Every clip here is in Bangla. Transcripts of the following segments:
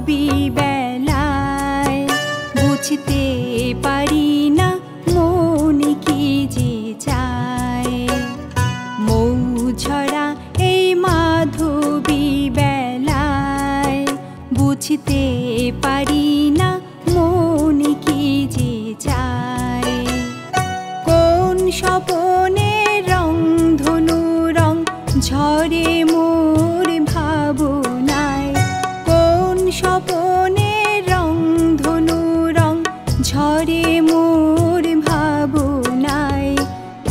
মাধবী বেলায় বুঝতে পারি না মন কি যে চায়। মৌ ঝরা এই মাধবী বেলায় বুঝতে পারি না মন কি যে চায়। কোন স্বপনে রং ধনু রং ঝরে মোর ভাবনায়। কোন স্বপনে রং ধনু রং ঝরে মোর ভাবনায়।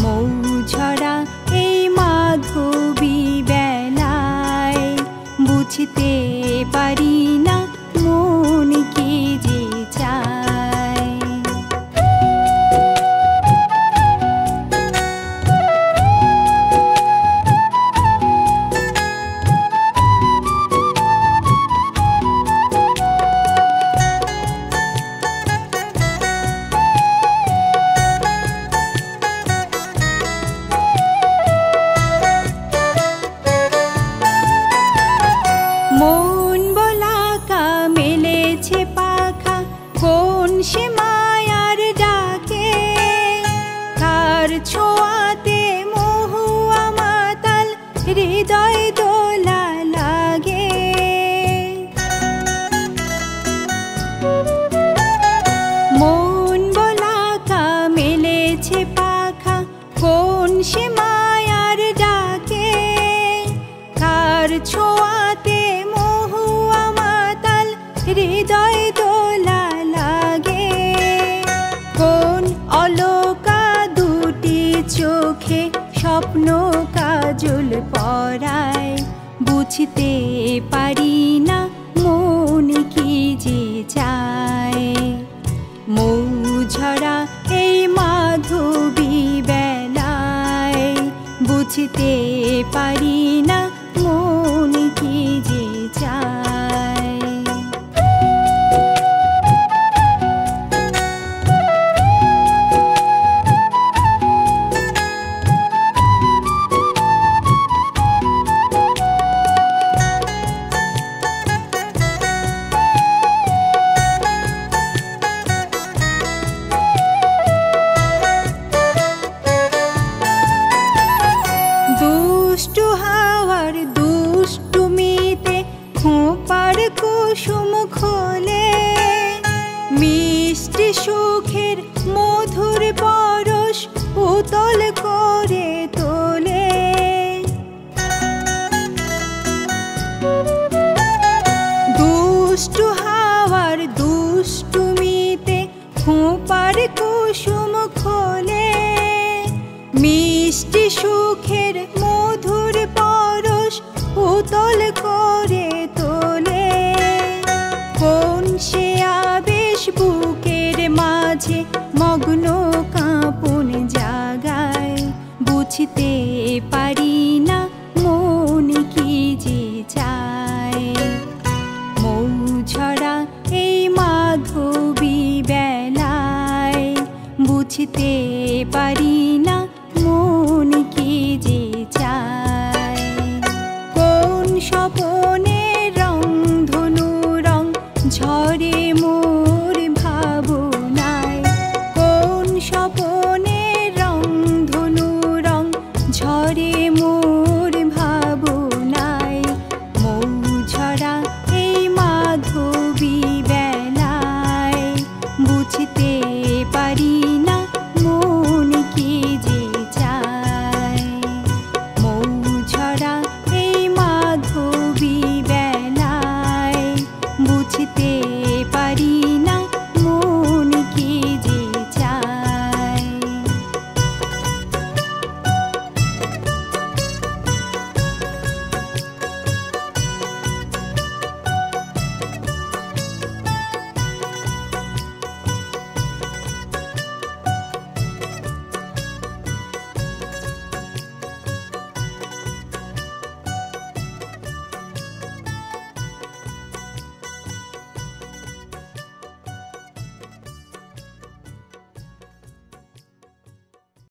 মৌ ঝরা এই মাধবী বেলায় বুঝতে পারি না মন কি যে চায়। মন বলাকা মেলেছে পাখা কোন সে মায়ার ডাকে। তার ছোঁয়াতে মহুয়া মাতাল হৃদয় দোলা লাগে। মন বলাকা মেলেছে পাখা কোন সে মায়ার ডাকে। তার ছোঁয়াতে মহুয়া মাতাল হৃদয় দোলা লাগে। কোন অলকা দুটি চোখে স্বপ্ন কাজল পরায় বুঝতে পারি